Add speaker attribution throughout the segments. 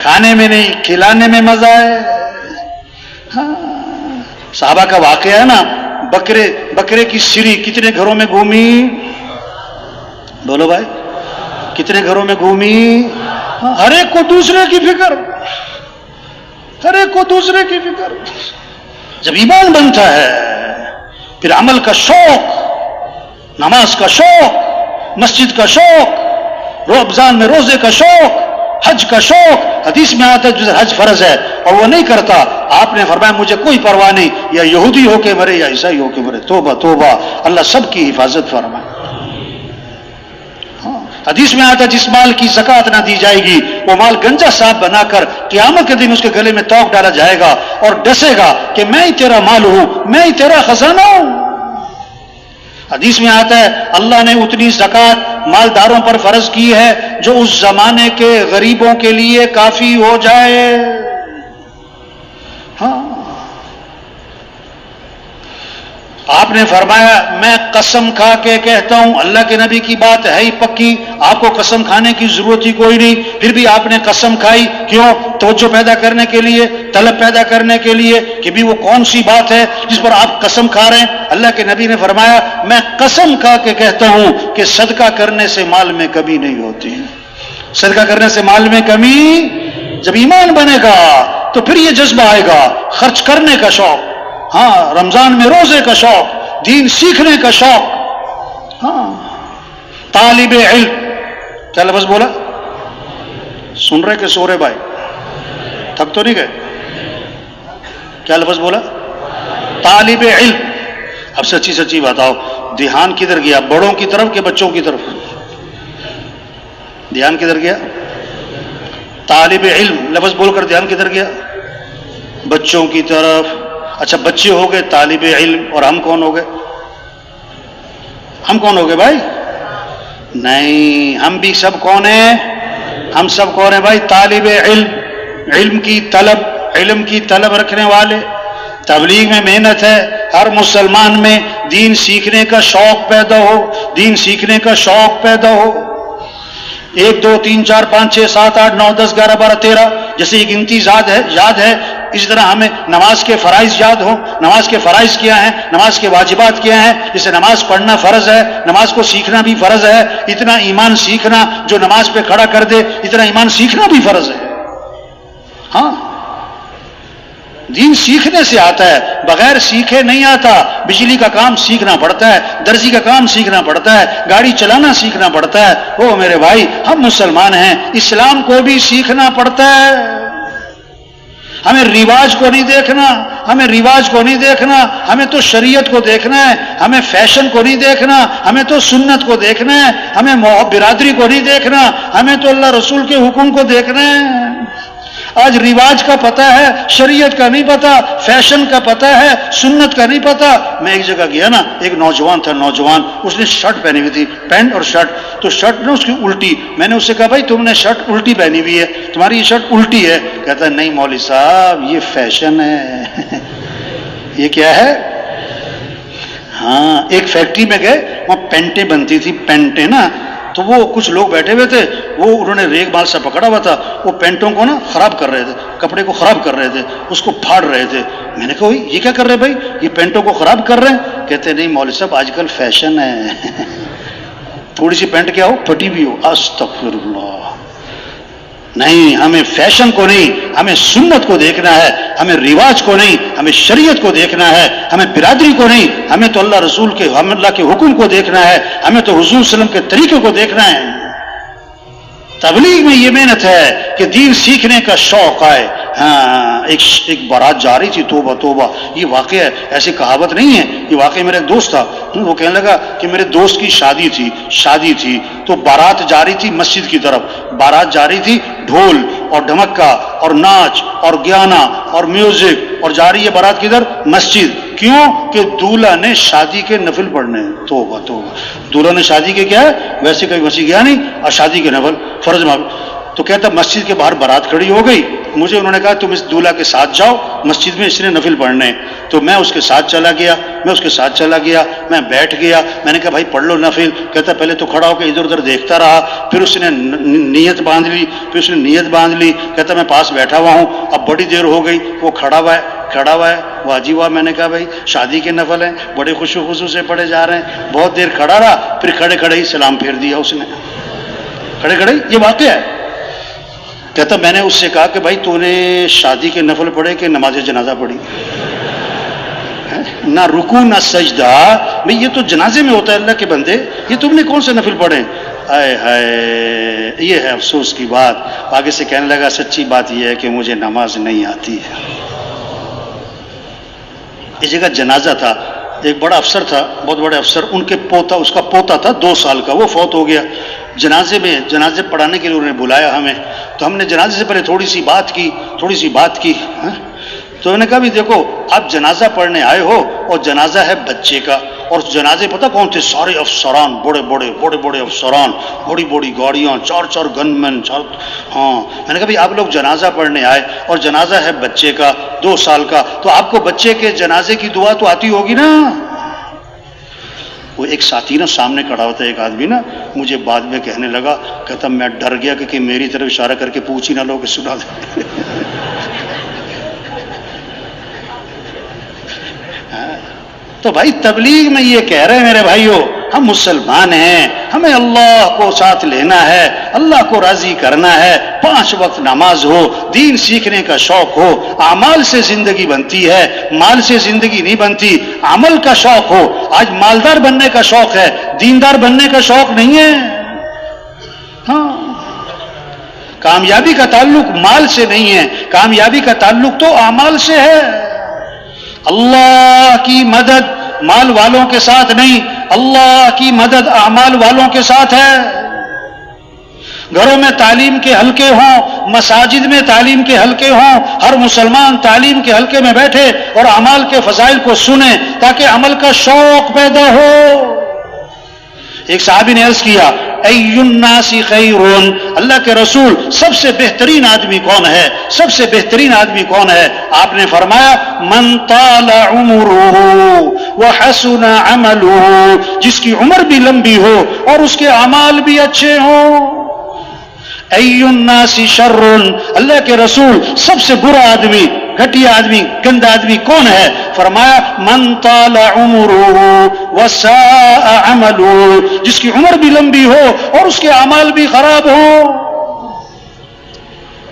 Speaker 1: کھانے میں نہیں کھلانے میں مزہ ہے. ہاں صحابہ کا واقعہ ہے نا, بکرے کی سری کتنے گھروں میں گھومی؟ بولو بھائی, کتنے گھروں میں گھومی؟ ہر ایک کو دوسرے کی فکر, ہر ایک کو دوسرے کی فکر. جب ایمان بنتا ہے پھر عمل کا شوق, نماز کا شوق, مسجد کا شوق, رمضان میں روزے کا شوق, حج کا شوق. حدیث میں آتا ہے جو حج فرض ہے اور وہ نہیں کرتا, آپ نے فرمایا مجھے کوئی پرواہ نہیں, یا یہودی ہو کے مرے یا عیسائی ہو کے مرے. توبہ توبہ, اللہ سب کی حفاظت فرمائے. حدیث میں آتا ہے جس مال کی زکوٰۃ نہ دی جائے گی وہ مال گنجا صاحب بنا کر قیامت کے دن اس کے گلے میں توق ڈالا جائے گا اور ڈسے گا کہ میں ہی تیرا مال ہوں, میں ہی تیرا خزانہ ہوں. حدیث میں آتا ہے اللہ نے اتنی زکوٰۃ مالداروں پر فرض کی ہے جو اس زمانے کے غریبوں کے لیے کافی ہو جائے. ہاں آپ نے فرمایا میں قسم کھا کے کہتا ہوں, اللہ کے نبی کی بات ہے ہی پکی, آپ کو قسم کھانے کی ضرورت ہی کوئی نہیں, پھر بھی آپ نے قسم کھائی. کیوں؟ توجہ پیدا کرنے کے لیے, طلب پیدا کرنے کے لیے کہ بھی وہ کون سی بات ہے جس پر آپ قسم کھا رہے ہیں. اللہ کے نبی نے فرمایا میں قسم کھا کے کہتا ہوں کہ صدقہ کرنے سے مال میں کمی نہیں ہوتی. صدقہ کرنے سے مال میں کمی, جب ایمان بنے گا تو پھر یہ جذبہ آئے گا, خرچ کرنے کا شوق, ہاں رمضان میں روزے کا شوق, دین سیکھنے کا شوق. ہاں طالب علم, کیا لفظ بولا؟ سن رہے کہ سو رہے بھائی؟ تھک تو نہیں گئے؟ کیا لفظ بولا؟ طالب علم. اب سچی سچی بتاؤ, دھیان کدھر گیا, بڑوں کی طرف کہ بچوں کی طرف؟ دھیان کدھر گیا؟ طالب علم لفظ بول کر دھیان کدھر گیا؟ بچوں کی طرف. اچھا بچے ہو گئے طالب علم, اور ہم کون ہو گئے؟ ہم کون ہو گئے بھائی؟ نہیں, ہم بھی سب کون ہیں؟ ہم سب کون ہیں بھائی؟ طالب علم, علم کی طلب, علم کی طلب رکھنے والے. تبلیغ میں محنت ہے, ہر مسلمان میں دین سیکھنے کا شوق پیدا ہو, دین سیکھنے کا شوق پیدا ہو. 1 2 3 4 5 6 7 8 9 10 11 12 13 جیسے یہ گنتی یاد ہے, اسی طرح ہمیں نماز کے فرائض یاد ہوں. نماز کے فرائض کیا ہیں, نماز کے واجبات کیا ہیں. جیسے نماز پڑھنا فرض ہے, نماز کو سیکھنا بھی فرض ہے. اتنا ایمان سیکھنا جو نماز پہ کھڑا کر دے, اتنا ایمان سیکھنا بھی فرض ہے. ہاں دین سیکھنے سے آتا ہے, بغیر سیکھے نہیں آتا. بجلی کا کام سیکھنا پڑتا ہے, درزی کا کام سیکھنا پڑتا ہے, گاڑی چلانا سیکھنا پڑتا ہے. او میرے بھائی, ہم مسلمان ہیں, اسلام کو بھی سیکھنا پڑتا ہے. ہمیں رواج کو نہیں دیکھنا, ہمیں رواج کو نہیں دیکھنا, ہمیں تو شریعت کو دیکھنا ہے. ہمیں فیشن کو نہیں دیکھنا, ہمیں تو سنت کو دیکھنا ہے. ہمیں برادری کو نہیں دیکھنا, ہمیں تو اللہ رسول کے حکم کو دیکھنا ہے. آج رواج کا پتہ ہے, شریعت کا نہیں پتا, فیشن کا پتہ ہے, سنت کا نہیں پتا. میں ایک جگہ گیا نا, ایک نوجوان تھا, نوجوان, اس نے شرٹ پہنی ہوئی تھی, پینٹ اور شرٹ. تو شرٹ نا اس کی الٹی. میں نے اس سے کہا بھائی تم نے شرٹ الٹی پہنی ہوئی ہے, تمہاری یہ شرٹ الٹی ہے. کہتا ہے نہیں مولوی صاحب یہ فیشن ہے. یہ کیا ہے؟ ہاں ایک فیکٹری میں گئے, وہاں پینٹیں بنتی تھی, پینٹیں نا, تو وہ کچھ لوگ بیٹھے ہوئے تھے, وہ انہوں نے ریگ مال سے پکڑا ہوا تھا, وہ پینٹوں کو نا خراب کر رہے تھے, کپڑے کو خراب کر رہے تھے, اس کو پھاڑ رہے تھے. میں نے کہا یہ کیا کر رہے بھائی, یہ پینٹوں کو خراب کر رہے ہیں؟ کہتے نہیں مولوی صاحب آج کل فیشن ہے. تھوڑی سی پینٹ کیا ہو, پھٹی بھی ہو, استغفر اللہ. نہیں, ہمیں فیشن کو نہیں, ہمیں سنت کو دیکھنا ہے. ہمیں رواج کو نہیں, ہمیں شریعت کو دیکھنا ہے. ہمیں برادری کو نہیں, ہمیں تو اللہ رسول کے, ہم اللہ کے حکم کو دیکھنا ہے. ہمیں تو حضور صلی اللہ علیہ وسلم کے طریقے کو دیکھنا ہے. تبلیغ میں یہ محنت ہے کہ دین سیکھنے کا شوق آئے. ہاں ایک بارات جا رہی تھی, توبہ توبہ, یہ واقعہ ہے, ایسی کہاوت نہیں ہے, یہ واقعہ میرا ایک دوست تھا. وہ کہنے لگا کہ میرے دوست کی شادی تھی تو بارات جا رہی تھی مسجد کی طرف. بارات جا رہی تھی, ڈھول اور ڈھمکا اور ناچ اور گانا اور میوزک, اور جا رہی ہے بارات کدھر؟ مسجد. کیوں کہ دولہا نے شادی کے نفل پڑھنے. توبہ توبہ, دولہا نے شادی کے کیا ہے, ویسے کبھی مسجد گیا نہیں, اور شادی کے نفل فرض معلوم. تو کہتا مسجد کے باہر بارات کھڑی ہو گئی, مجھے انہوں نے کہا تم اس دولہا کے ساتھ جاؤ مسجد میں اس نے نفل پڑھنے. تو میں اس کے ساتھ چلا گیا. میں بیٹھ گیا. میں نے کہا بھائی پڑھ لو نفل. کہتا پہلے تو کھڑا ہو کے ادھر ادھر دیکھتا رہا, پھر اس نے نیت باندھ لی. کہتا میں پاس بیٹھا ہوا ہوں. اب بڑی دیر ہو گئی, وہ کھڑا ہوا ہے. واجی ہوا. میں نے کہا بھائی شادی کے نفل ہیں, بڑے خوش و خصوص سے پڑھے جا رہے ہیں. بہت دیر کھڑا رہا, پھر کھڑے کھڑے ہی سلام پھیر دیا اس نے. کھڑے کھڑے, یہ واقعہ ہے. کہتا میں نے اس سے کہا کہ بھائی تو نے شادی کے نفل پڑھے کہ نماز جنازہ پڑھی؟ نہ رکوع نہ سجدہ. بھئی یہ تو جنازے میں ہوتا ہے اللہ کے بندے, یہ تم نے کون سے نفل پڑھے؟ آئے ہائے, یہ ہے افسوس کی بات. آگے سے کہنے لگا سچی بات یہ ہے کہ مجھے نماز نہیں آتی ہے. اس جگہ جنازہ تھا, ایک بڑا افسر تھا, بہت بڑے افسر, ان کے پوتا, اس کا پوتا تھا 2 سال کا, وہ فوت ہو گیا. جنازے پڑھانے کے لیے انہوں نے بلایا ہمیں. تو ہم نے جنازے سے پہلے تھوڑی سی بات کی. تو انہوں نے کہا بھی دیکھو آپ جنازہ پڑھنے آئے ہو اور جنازہ ہے بچے کا, اور جنازے پتہ کون تھے؟ سارے افسران, بڑے افسران, بڑی گاڑیاں, 4 گن مین. ہاں, میں نے کہا بھی آپ لوگ جنازہ پڑھنے آئے اور جنازہ ہے بچے کا 2 سال کا, تو آپ کو بچے کے جنازے کی دعا تو آتی ہوگی نا. وہ ایک ساتھی نا سامنے کھڑا ہوتا ہے, ایک آدمی نا, مجھے بعد میں کہنے لگا, کہتا میں ڈر گیا کہ میری طرف اشارہ کر کے پوچھ ہی نہ لو کہ سنا دے. تو بھائی تبلیغ میں یہ کہہ رہے ہیں میرے بھائیوں, ہم مسلمان ہیں, ہمیں اللہ کو ساتھ لینا ہے, اللہ کو راضی کرنا ہے, 5 وقت نماز ہو, دین سیکھنے کا شوق ہو. اعمال سے زندگی بنتی ہے, مال سے زندگی نہیں بنتی. عمل کا شوق ہو. آج مالدار بننے کا شوق ہے, دیندار بننے کا شوق نہیں ہے. ہاں, کامیابی کا تعلق مال سے نہیں ہے, کامیابی کا تعلق تو اعمال سے ہے. اللہ کی مدد مال والوں کے ساتھ نہیں, اللہ کی مدد اعمال والوں کے ساتھ ہے. گھروں میں تعلیم کے حلقے ہوں, مساجد میں تعلیم کے حلقے ہوں, ہر مسلمان تعلیم کے حلقے میں بیٹھے اور اعمال کے فضائل کو سنیں تاکہ عمل کا شوق پیدا ہو. ایک صحابی نے عرض کیا ای الناس خیرون, اللہ کے رسول سب سے بہترین آدمی کون ہے؟ سب سے بہترین آدمی کون ہے؟ آپ نے فرمایا من طال عمره وحسن عمله, جس کی عمر بھی لمبی ہو اور اس کے اعمال بھی اچھے ہوں. ای الناس شر, اللہ کے رسول سب سے برا آدمی, گھٹیا آدمی, گندا آدمی کون ہے؟ فرمایا من طال عمره وساء عمله, جس کی عمر بھی لمبی ہو اور اس کے اعمال بھی خراب ہو.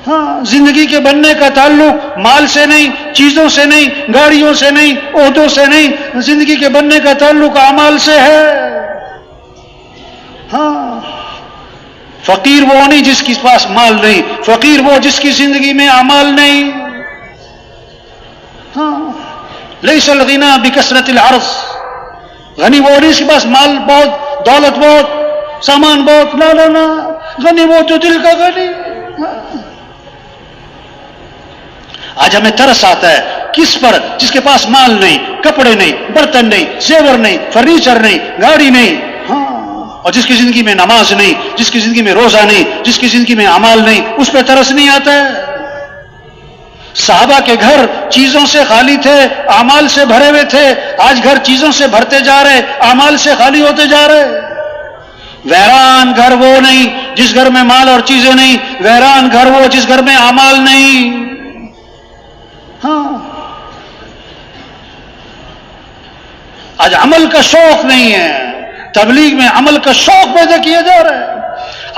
Speaker 1: ہاں, زندگی کے بننے کا تعلق مال سے نہیں, چیزوں سے نہیں, گاڑیوں سے نہیں, عہدوں سے نہیں, زندگی کے بننے کا تعلق اعمال سے ہے. ہاں, فقیر وہ نہیں جس کے پاس مال نہیں, فقیر وہ جس کی زندگی میں اعمال نہیں. ہاں, لیس الغنی بکثرت العرض, غنی وہ نہیں جس کے پاس مال بہت, دولت بہت, سامان بہت. نہ, غنی وہ جو دل کا غنی. آج ہمیں ترس آتا ہے کس پر؟ جس کے پاس مال نہیں, کپڑے نہیں, برتن نہیں, زیور نہیں, فرنیچر نہیں, گاڑی نہیں. ہاں, اور جس کی زندگی میں نماز نہیں, جس کی زندگی میں روزہ نہیں, جس کی زندگی میں اعمال نہیں, اس پہ ترس نہیں آتا ہے. صحابہ کے گھر چیزوں سے خالی تھے, اعمال سے بھرے ہوئے تھے. آج گھر چیزوں سے بھرتے جا رہے, اعمال سے خالی ہوتے جا رہے. ویران گھر وہ نہیں جس گھر میں مال اور چیزیں نہیں, ویران گھر وہ جس گھر میں اعمال نہیں. ہاں, آج عمل کا شوق نہیں ہے, تبلیغ میں عمل کا شوق پیدا کیا جا رہا ہے.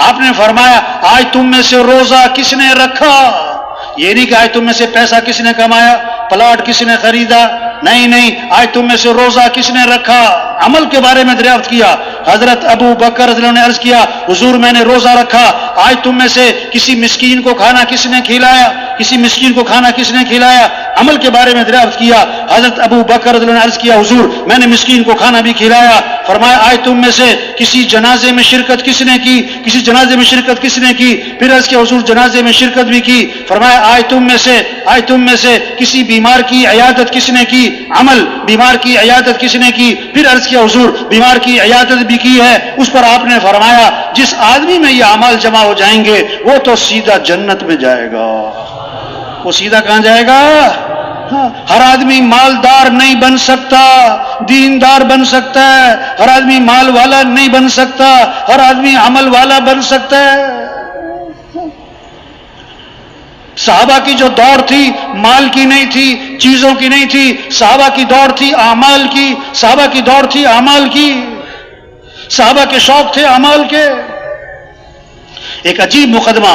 Speaker 1: آپ نے فرمایا آج تم میں سے روزہ کس نے رکھا؟ یہ نہیں کہ آج تم میں سے پیسہ کس نے کمایا, پلاٹ کس نے خریدا, نہیں, آج تم میں سے روزہ کس نے رکھا. عمل کے بارے میں دریافت کیا. حضرت ابو بکر رضی اللہ عنہ نے عرض کیا حضور میں نے روزہ رکھا, آج تم میں سے کسی مسکین کو کھانا کس نے کھلایا, کسی مسکین کو کھانا کس نے کھلایا. عمل کے بارے میں دریافت کیا. حضرت ابو بکر رضی اللہ عنہ نے عرض کیا حضور میں نے مسکین کو کھانا بھی کھلایا. فرمایا آج تم میں سے کسی جنازے میں شرکت کس نے کی, کسی جنازے میں شرکت کس نے کی. پھر عرض کیا حضور جنازے میں شرکت بھی کی. فرمایا آج تم میں سے کسی بیمار کی عیادت کس نے کی, عمل بیمار کی عیادت کس نے کی. پھر عرض کیا حضور بیمار کی عیادت بھی کی ہے. اس پر آپ نے فرمایا جس آدمی میں یہ اعمال جمع ہو جائیں گے وہ تو سیدھا جنت میں جائے گا. وہ سیدھا کہاں جائے گا؟ ہر آدمی مالدار نہیں بن سکتا، دیندار بن سکتا ہے. ہر آدمی مال والا نہیں بن سکتا، ہر آدمی عمل والا بن سکتا ہے. صحابہ کی جو دوڑ تھی مال کی نہیں تھی، چیزوں کی نہیں تھی، صحابہ کی دوڑ تھی اعمال کی. صحابہ کی دوڑ تھی اعمال کی. صحابہ کے شوق تھے اعمال کے. ایک عجیب مقدمہ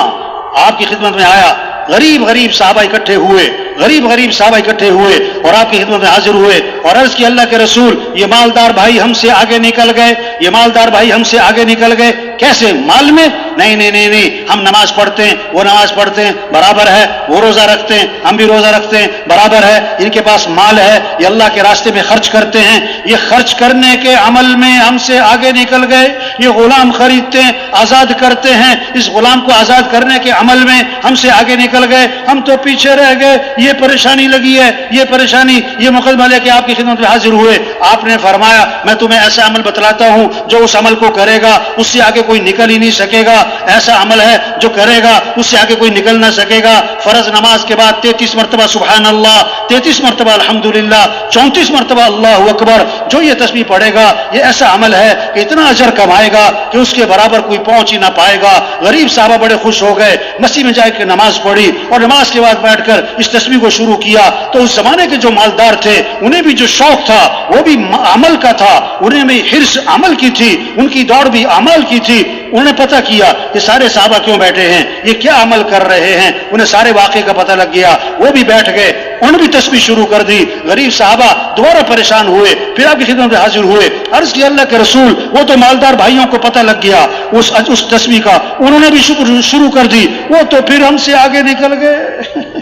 Speaker 1: آپ کی خدمت میں آیا. غریب صحابہ اکٹھے ہوئے، غریب صحابہ اکٹھے ہوئے اور آپ کی خدمت میں حاضر ہوئے اور عرض کی اللہ کے رسول یہ مالدار بھائی ہم سے آگے نکل گئے، یہ مالدار بھائی ہم سے آگے نکل گئے. کیسے؟ مال میں؟ نہیں، ہم نماز پڑھتے ہیں، وہ نماز پڑھتے ہیں برابر ہے، وہ روزہ رکھتے ہیں، ہم بھی روزہ رکھتے ہیں برابر ہے. ان کے پاس مال ہے، یہ اللہ کے راستے میں خرچ کرتے ہیں، یہ خرچ کرنے کے عمل میں ہم سے آگے نکل گئے. یہ غلام خریدتے ہیں، آزاد کرتے ہیں، اس غلام کو آزاد کرنے کے عمل میں ہم سے آگے نکل گئے، ہم تو پیچھے رہ گئے. یہ پریشانی لگی ہے، یہ پریشانی. یہ مقدمہ لے کے آپ کی خدمت میں حاضر ہوئے. آپ نے فرمایا میں تمہیں ایسا عمل بتلاتا ہوں جو اس عمل کو کرے گا اس سے آگے کوئی نکل ہی نہیں سکے گا. ایسا عمل ہے جو کرے گا اس سے آگے کوئی نکل نہ سکے گا. فرض نماز کے بعد 33 مرتبہ سبحان اللہ، 33 مرتبہ الحمدللہ، 34 مرتبہ اللہ اکبر. جو یہ تسبیح پڑھے گا یہ ایسا عمل ہے کہ اتنا اجر کمائے گا کہ اس کے برابر کوئی پہنچ ہی نہ پائے گا. غریب صحابہ بڑے خوش ہو گئے، مسجد میں جا کے نماز پڑھی اور نماز کے بعد بیٹھ کر اس تسبیح کو شروع کیا. تو اس زمانے کے جو مالدار تھے انہیں بھی جو شوق تھا وہ بھی عمل کا تھا، انہیں بھی حرص عمل کی تھی، ان کی دوڑ بھی عمل کی تھی. انہوں نے پتہ کیا کہ سارے صحابہ کیوں بیٹھے ہیں، یہ کیا عمل کر رہے ہیں. انہیں سارے واقعے کا پتہ لگ گیا، وہ بھی بیٹھ گئے، انہوں نے بھی تسبیح شروع کر دی. غریب صحابہ دوبارہ پریشان ہوئے، پھر آپ کی خدمت میں حاضر ہوئے. عرض کی اللہ کے رسول وہ تو مالدار بھائیوں کو پتہ لگ گیا اس تسبیح کا، انہوں نے بھی شروع کر دی، وہ تو پھر ہم سے آگے نکل گئے.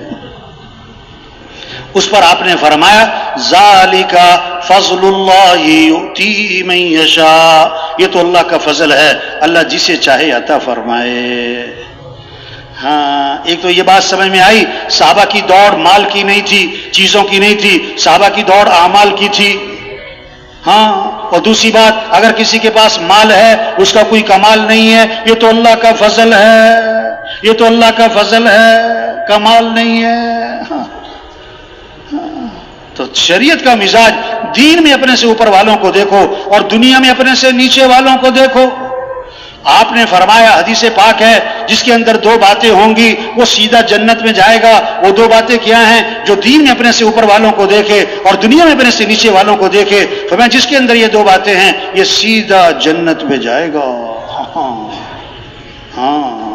Speaker 1: اس پر آپ نے فرمایا ذالک فضل اللہ یؤتی من یشاء، یہ تو اللہ کا فضل ہے، اللہ جسے چاہے عطا فرمائے. ہاں ایک تو یہ بات سمجھ میں آئی، صحابہ کی دوڑ مال کی نہیں تھی، چیزوں کی نہیں تھی، صحابہ کی دوڑ اعمال کی تھی. ہاں اور دوسری بات اگر کسی کے پاس مال ہے اس کا کوئی کمال نہیں ہے، یہ تو اللہ کا فضل ہے، یہ تو اللہ کا فضل ہے، کمال نہیں ہے. ہاں تو شریعت کا مزاج، دین میں اپنے سے اوپر والوں کو دیکھو اور دنیا میں اپنے سے نیچے والوں کو دیکھو. آپ نے فرمایا حدیث پاک ہے جس کے اندر دو باتیں ہوں گی وہ سیدھا جنت میں جائے گا. وہ دو باتیں کیا ہیں؟ جو دین میں اپنے سے اوپر والوں کو دیکھے اور دنیا میں اپنے سے نیچے والوں کو دیکھے. فرمایا جس کے اندر یہ دو باتیں ہیں یہ سیدھا جنت میں جائے گا. ہاں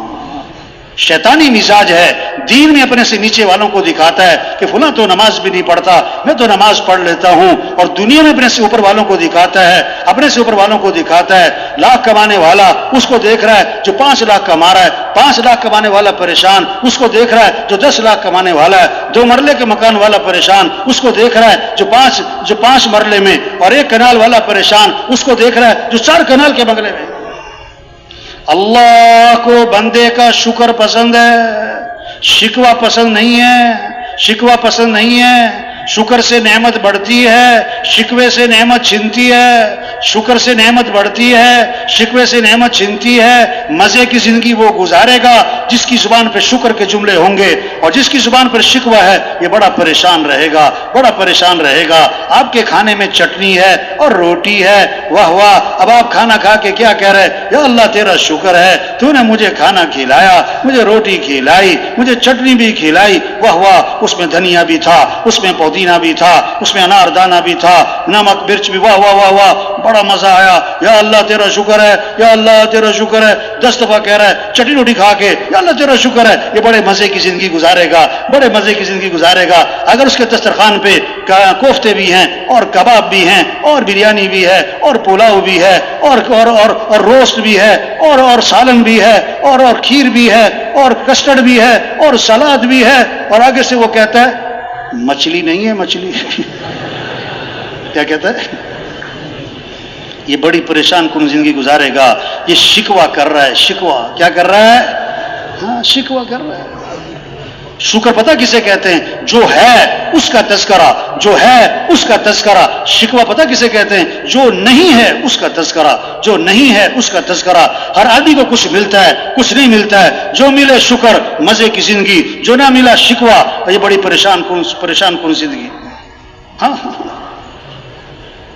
Speaker 1: شیطانی مزاج ہے، دین میں اپنے سے نیچے والوں کو دکھاتا ہے کہ فلاں تو نماز بھی نہیں پڑھتا، میں تو نماز پڑھ لیتا ہوں. اور دنیا میں اپنے سے اوپر والوں کو دکھاتا ہے، اپنے سے اوپر والوں کو دکھاتا ہے. لاکھ کمانے والا اس کو دیکھ رہا ہے جو 5 لاکھ کما رہا ہے، 5 لاکھ کمانے والا پریشان اس کو دیکھ رہا ہے جو 10 لاکھ کمانے والا ہے. 2 مرلے کے مکان والا پریشان اس کو دیکھ رہا ہے جو 5 مرلے میں، اور 1 کنال والا پریشان اس کو دیکھ رہا ہے جو 4 کنال کے بنگلے میں. اللہ کو بندے کا شکر پسند ہے، شکوہ پسند نہیں ہے، شکوہ پسند نہیں ہے. شکر سے نعمت بڑھتی ہے، شکوے سے نعمت چھنتی ہے. شکر سے نعمت بڑھتی ہے، شکوے سے نعمت چھنتی ہے. مزے کی زندگی وہ گزارے گا جس کی زبان پہ شکر کے جملے ہوں گے، اور جس کی زبان پر شکوہ ہے یہ بڑا پریشان رہے گا، بڑا پریشان رہے گا. آپ کے کھانے میں چٹنی ہے اور روٹی ہے، واہ واہ. اب آپ کھانا کھا کے کیا کہہ رہے؟ یا اللہ تیرا شکر ہے تو نے مجھے کھانا کھلایا، مجھے روٹی کھلائی، مجھے چٹنی بھی کھلائی، واہ واہ. اس میں دھنیا بھی تھا، اس میں پودینہ بھی تھا، اس میں انار دانہ بھی تھا، نمک مرچ بھی، واہ واہ واہ واہ، بڑا مزہ آیا. یا اللہ تیرا شکر ہے، یا اللہ تیرا شکر ہے. 10 دفعہ کہہ رہا ہے چٹنی روٹی کھا کے یا اللہ تیرا شکر ہے. یہ بڑے مزے کی زندگی گزارے گا، بڑے مزے کی زندگی گزارے گا. اگر اس کے دسترخوان پہ کوفتے بھی ہیں اور کباب بھی ہیں اور بریانی بھی ہے اور پلاؤ بھی ہے اور روسٹ بھی ہے اور سالن بھی ہے اور کھیر بھی ہے اور کسٹرڈ بھی ہے اور سلاد بھی ہے، اور آگے سے وہ کہتا ہے مچھلی نہیں ہے، مچھلی کیا کہتا ہے؟ یہ بڑی پریشان کن زندگی گزارے گا. یہ شکوہ کر رہا ہے، شکوہ کیا کر رہا ہے؟ ہاں شکوہ کر رہا ہے. شکر پتہ کسے کہتے ہیں؟ جو ہے اس کا تذکرہ، جو ہے اس کا تذکرہ. شکوہ پتہ کسے کہتے ہیں؟ جو نہیں ہے اس کا تذکرہ، جو نہیں ہے اس کا تذکرہ. ہر آدمی کو کچھ ملتا ہے، کچھ نہیں ملتا ہے. جو ملے شکر، مزے کی زندگی. جو نہ ملا شکوہ، یہ بڑی پریشان کن زندگی. ہاں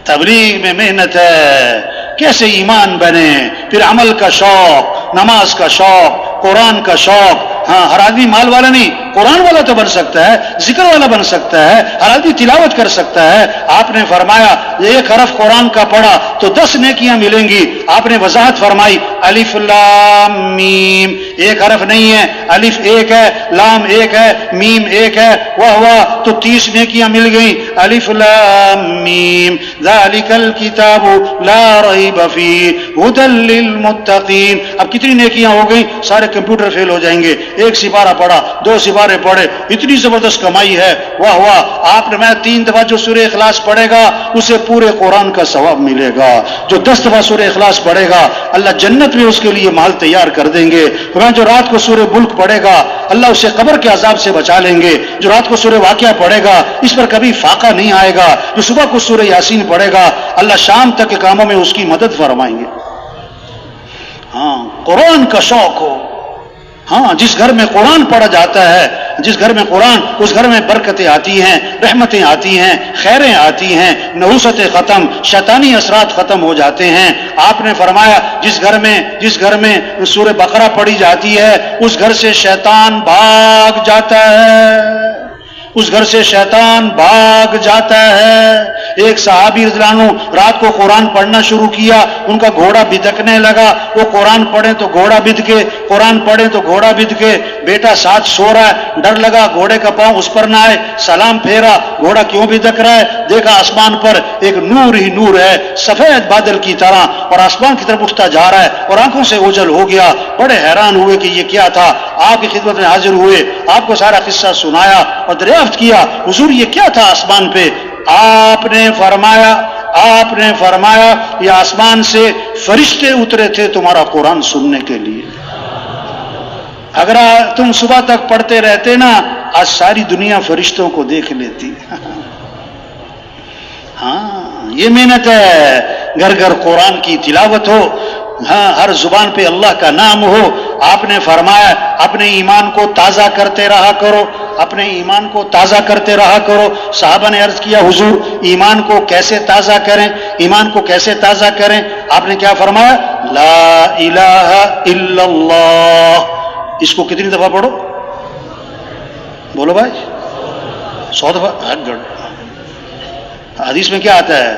Speaker 1: تبلیغ میں محنت ہے، کیسے ایمان بنے، پھر عمل کا شوق، نماز کا شوق، قرآن کا شوق. ہاں ہر آدمی مال والا نہیں، قرآن والا تو بن سکتا ہے، ذکر والا بن سکتا ہے، ہر آدمی تلاوت کر سکتا ہے. آپ نے فرمایا 1 حرف قرآن کا پڑھا تو 10 نیکیاں ملیں گی. آپ نے وضاحت فرمائی الف لام میم. 1 حرف نہیں ہے، الف 1 ہے، لام 1 ہے، میم 1 ہے، واہ واہ تو 30 نیکیاں مل گئیں. الف لام میم ذالک الکتاب لا ریب فیہ ھدی للمتقین. اب کتنی نیکیاں ہو گئیں؟ سارے کمپیوٹر فیل ہو جائیں گے. 1 سپارہ پڑھا، 2 سپارے پڑھے، اتنی زبردست کمائی ہے، واہ واہ. آپ نے میں 3 دفعہ جو سورہ اخلاص پڑھے گا اسے پورے قرآن کا ثواب ملے گا. جو 10 دفعہ سورہ اخلاص پڑھے گا اللہ جنت میں اس کے لیے محل تیار کر دیں گے. جو رات کو سورہ ملک پڑھے گا اللہ اسے قبر کے عذاب سے بچا لیں گے. جو رات کو سورہ واقعہ پڑھے گا اس پر کبھی فاقہ نہیں آئے گا. جو صبح کو سورہ یاسین پڑھے گا اللہ شام تک کے کاموں میں اس کی مدد فرمائیں گے. ہاں قرآن کا شوق ہو. ہاں جس گھر میں قرآن پڑھا جاتا ہے، جس گھر میں قرآن، اس گھر میں برکتیں آتی ہیں، رحمتیں آتی ہیں، خیریں آتی ہیں، نحوستیں ختم، شیطانی اثرات ختم ہو جاتے ہیں. آپ نے فرمایا جس گھر میں سورہ بقرہ پڑھی جاتی ہے اس گھر سے شیطان بھاگ جاتا ہے، اس گھر سے شیطان بھاگ جاتا ہے. ایک صحابی رضی اللہ عنہ رات کو قرآن پڑھنا شروع کیا، ان کا گھوڑا بھدکنے لگا. وہ قرآن پڑھیں تو گھوڑا بھدکے، قرآن پڑھیں تو گھوڑا بھدکے. بیٹا ساتھ سو رہا ہے، ڈر لگا گھوڑے کا پاؤں اس پر نہ آئے. سلام پھیرا، گھوڑا کیوں بھدک رہا ہے؟ دیکھا آسمان پر ایک نور ہی نور ہے، سفید بادل کی طرح، اور آسمان کی طرف اٹھتا جا رہا ہے اور آنکھوں سے اوجھل ہو گیا. بڑے حیران ہوئے کہ یہ کیا تھا. آپ کی خدمت میں حاضر ہوئے، آپ کو سارا قصہ سنایا اور دریافت کیا حضور یہ کیا تھا آسمان پہ. آپ نے فرمایا یہ آسمان سے فرشتے اترے تھے تمہارا قرآن سننے کے لیے. اگر تم صبح تک پڑھتے رہتے نا آج ساری دنیا فرشتوں کو دیکھ لیتی. ہاں یہ محنت ہے. گھر گھر قرآن کی تلاوت ہو، ہاں ہر زبان پہ اللہ کا نام ہو. آپ نے فرمایا اپنے ایمان کو تازہ کرتے رہا کرو، اپنے ایمان کو تازہ کرتے رہا کرو. صحابہ نے عرض کیا حضور ایمان کو کیسے تازہ کریں، ایمان کو کیسے تازہ کریں؟ آپ نے کیا فرمایا؟ لا الہ الا اللہ. اس کو کتنی دفعہ پڑھو؟ بولو بھائی 100 دفعہ. حدیث میں کیا آتا ہے؟